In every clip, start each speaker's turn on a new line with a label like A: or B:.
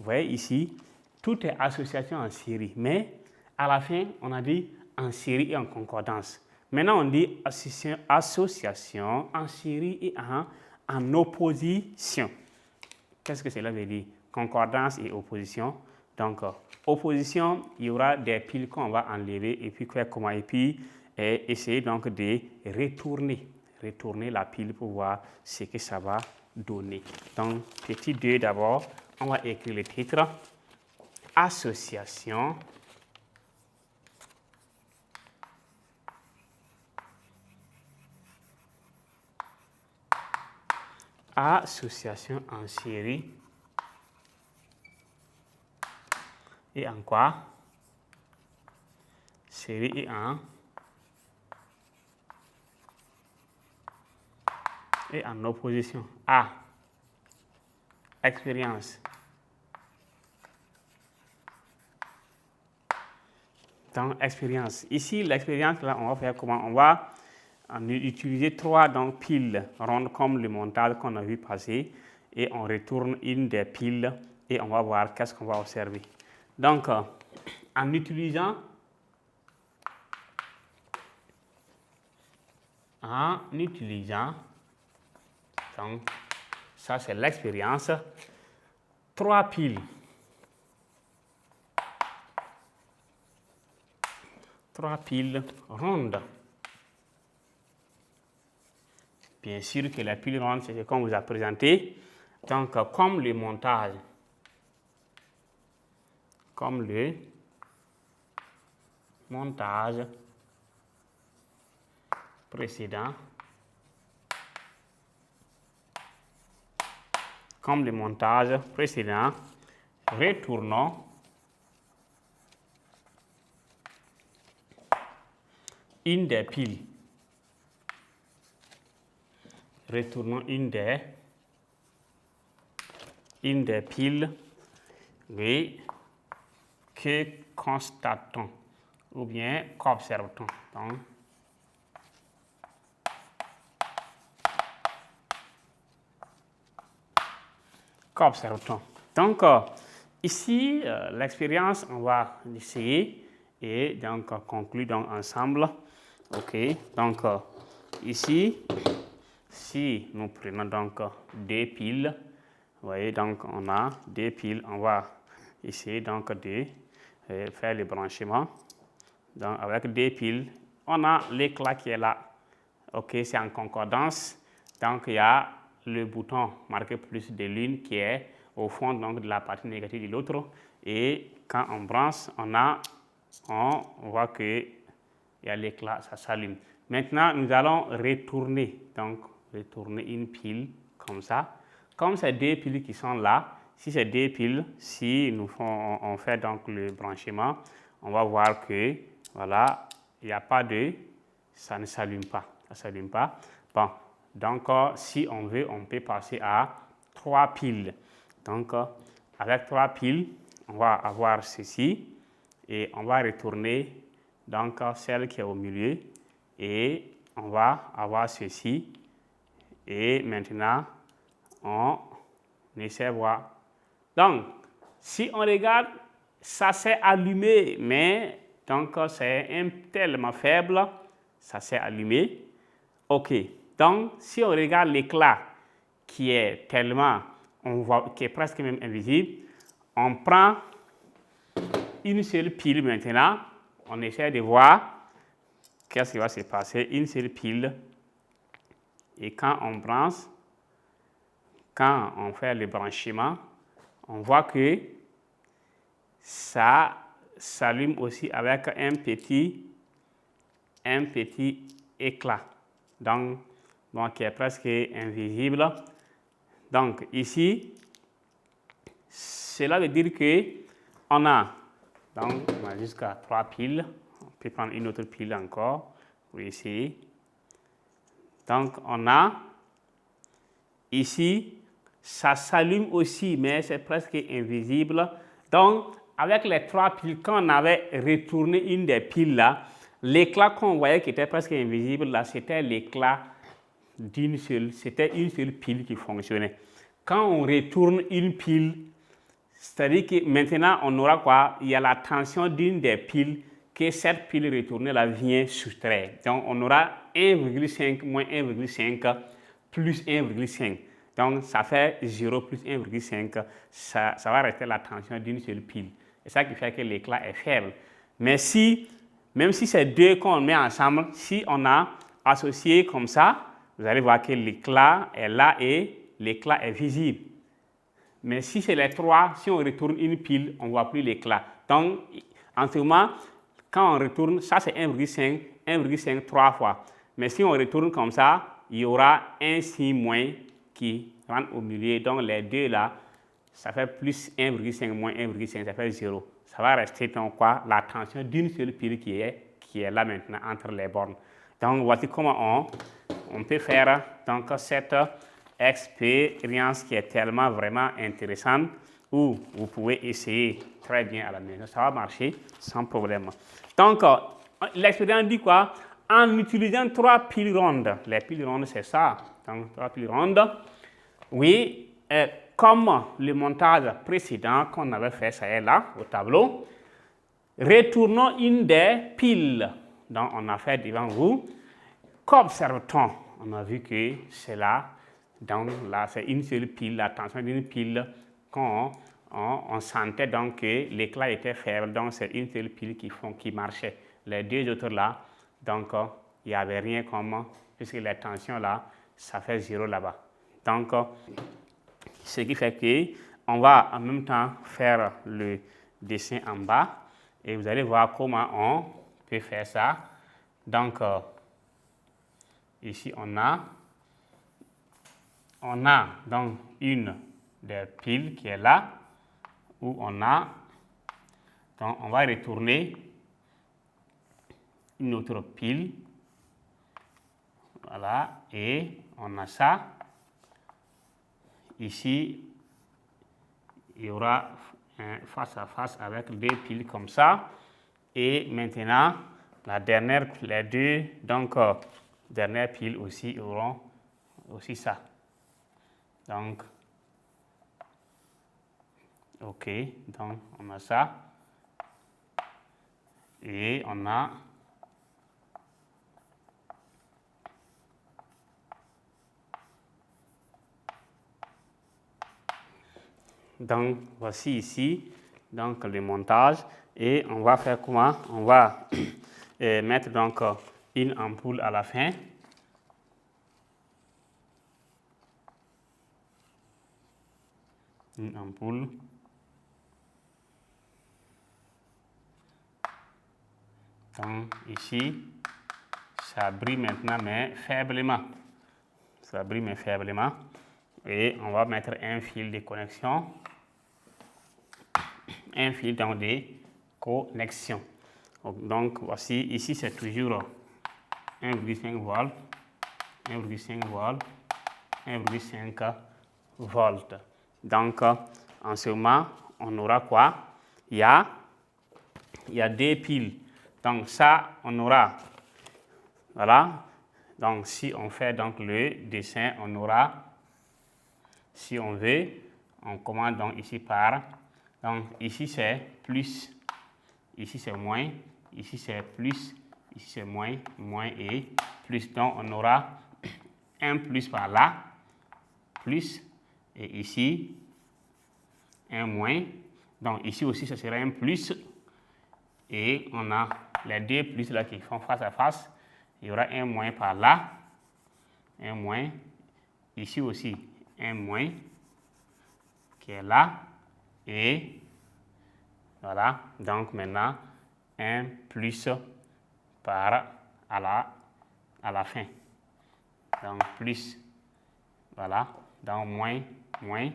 A: voyez ici, tout est association en série. Mais à la fin, on a dit en série et en concordance. Maintenant, on dit association en série et en opposition. Qu'est-ce que cela veut dire? Concordance et opposition. Donc, opposition, il y aura des piles qu'on va enlever et puis faire comment? Et puis essayer donc de retourner la pile pour voir ce que ça va donner. Donc, petit 2 d'abord, on va écrire le titre. Association. Association en série. Et en quoi? Série et en opposition. A. Expérience. Donc, expérience. Ici, l'expérience, là, on va faire comment? On va utiliser 3 donc, piles rondes comme le montage qu'on a vu passer. Et on retourne une des piles et on va voir qu'est-ce qu'on va observer. Donc, en utilisant donc, ça c'est l'expérience, 3 piles. 3 piles rondes. Bien sûr que la pile ronde, c'est ce qu'on vous a présenté. Donc, comme le montage, précédent, retournons une des piles. Une des piles, oui, que constatons ou bien qu'observe-t-on. Donc, qu'observe-t-on? Donc, ici, l'expérience, on va essayer et donc conclure donc, ensemble. OK, donc ici, si nous prenons donc 2 piles, vous voyez, donc on a 2 piles, on va essayer donc de faire le branchement. Donc avec 2 piles, on a l'éclat qui est là. OK, c'est en concordance. Donc il y a le bouton marqué plus de l'une qui est au fond donc, de la partie négative de l'autre. Et quand on branche, on voit que il y a l'éclat, ça s'allume. Maintenant, nous allons retourner une pile comme ça. Comme ces 2 piles qui sont là, si ces 2 piles, si on fait donc le branchement, on va voir que, voilà, il n'y a pas ça ne s'allume pas. Bon, donc si on veut, on peut passer à 3 piles. Donc, avec 3 piles, on va avoir ceci et on va retourner donc celle qui est au milieu et on va avoir ceci et maintenant on essaie de voir. Donc si on regarde, ça s'est allumé, mais donc c'est tellement faible, ça s'est allumé. OK, donc si on regarde l'éclat qui est tellement, on voit, qui est presque même invisible, on prend une seule pile maintenant. On essaie de voir qu'est-ce qui va se passer. Une seule pile. Et quand on branche, quand on fait le branchement, on voit que ça s'allume aussi avec un petit éclat. Donc, qui est presque invisible. Donc, ici, cela veut dire qu'on a jusqu'à 3 piles. On peut prendre une autre pile encore pour essayer. Donc, on a ici, ça s'allume aussi, mais c'est presque invisible. Donc, avec les 3 piles, quand on avait retourné une des piles là, l'éclat qu'on voyait qui était presque invisible là, c'était l'éclat c'était une seule pile qui fonctionnait. Quand on retourne une pile, C'est-à-dire que maintenant, on aura quoi? Il y a la tension d'une des piles que cette pile retournée là vient soustraire. Donc, on aura 1,5 moins 1,5 plus 1,5. Donc, ça fait 0 plus 1,5. Ça va rester la tension d'une seule pile. C'est ça qui fait que l'éclat est faible. Mais si, même si ces deux qu'on met ensemble, si on a associé comme ça, vous allez voir que l'éclat est là et l'éclat est visible. Mais si c'est les trois, si on retourne une pile, on ne voit plus l'éclat. Donc, en ce moment, quand on retourne, ça c'est 1,5, 1,5 trois fois. Mais si on retourne comme ça, il y aura un signe moins qui rentre au milieu. Donc, les deux là, ça fait plus 1,5 moins 1,5, ça fait 0. Ça va rester donc quoi? La tension d'une seule pile qui est là maintenant entre les bornes. Donc, voici comment on peut faire donc, cette expérience qui est tellement vraiment intéressante où vous pouvez essayer très bien à la maison. Ça va marcher sans problème. Donc, l'expérience dit quoi? En utilisant 3 piles rondes. Les piles rondes, c'est ça. Donc, 3 piles rondes. Oui, comme le montage précédent qu'on avait fait, ça est là, au tableau. Retournons une des piles. Donc, on a fait devant vous. Qu'observe-t-on? On a vu que c'est là. Donc là, c'est une seule pile, la tension d'une pile qu'on on sentait donc que l'éclat était faible. Donc c'est une seule pile qui marchait. Les deux autres là, donc il n'y avait rien comme, puisque les tensions là, ça fait 0 là-bas. Donc ce qui fait qu'on va en même temps faire le dessin en bas et vous allez voir comment on peut faire ça. Donc ici on a donc une des piles qui est là, où on a, donc on va retourner une autre pile, voilà, et on a ça. Ici, il y aura un face à face avec deux piles comme ça, et maintenant, les deux, donc, dernières piles aussi auront aussi ça. Donc, ok, donc on a ça. Et on a donc voici ici donc le montage et on va faire comment? On va mettre donc une ampoule à la fin. Une ampoule. Donc ici, ça brille maintenant, mais faiblement. Ça brille, mais faiblement. Et on va mettre un fil de connexion. Un fil donc de connexion. Donc voici, ici c'est toujours 1,5 volts, 1,5 volts, 1,5 volts. Donc en ce moment, on aura quoi? Il y a deux piles. Donc ça, on aura, voilà. Donc si on fait donc le dessin, on aura, si on veut, on commence donc ici par, donc ici c'est plus, ici c'est moins, ici c'est plus, ici c'est moins, moins et plus. Donc on aura un plus par là, plus, et ici un moins. Donc ici aussi ce sera un plus. Et on a les deux plus là qui font face à face. Il y aura un moins par là, un moins. Ici aussi un moins qui est là. Et voilà, donc maintenant un plus par à la fin. Donc plus, voilà, donc moins, moins.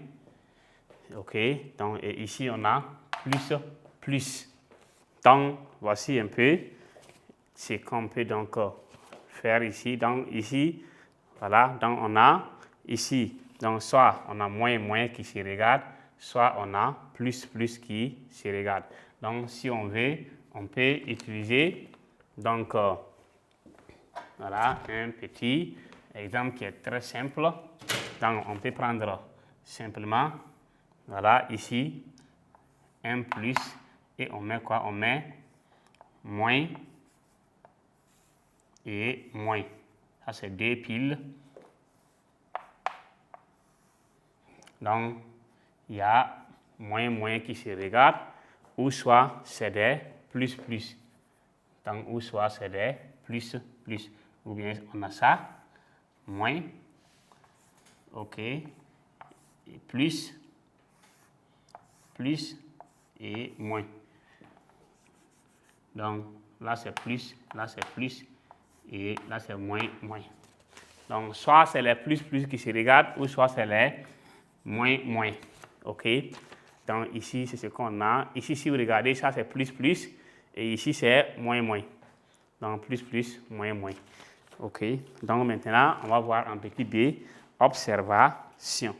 A: Ok, donc et ici on a plus, plus. Donc, voici un peu ce qu'on peut donc faire ici. Donc, ici, voilà, donc on a ici, donc soit on a moins, moins qui se regarde, soit on a plus, plus qui se regarde. Donc, si on veut, on peut utiliser, donc, voilà, un petit exemple qui est très simple. Donc, on peut prendre simplement, voilà, ici, 1 plus, et on met quoi? On met moins et moins. Ça, c'est 2 piles. Donc, il y a moins qui se regarde, ou soit c'est des plus. Donc, ou soit c'est des plus. Ou bien on a ça, moins, ok, et plus et moins. Donc, là c'est plus, et là c'est moins. Donc, soit c'est les plus qui se regardent, ou soit c'est les moins. OK? Donc, ici, c'est ce qu'on a. Ici, si vous regardez, ça c'est plus, et ici c'est moins. Donc, plus, moins. OK? Donc, maintenant, on va voir un petit b, observation.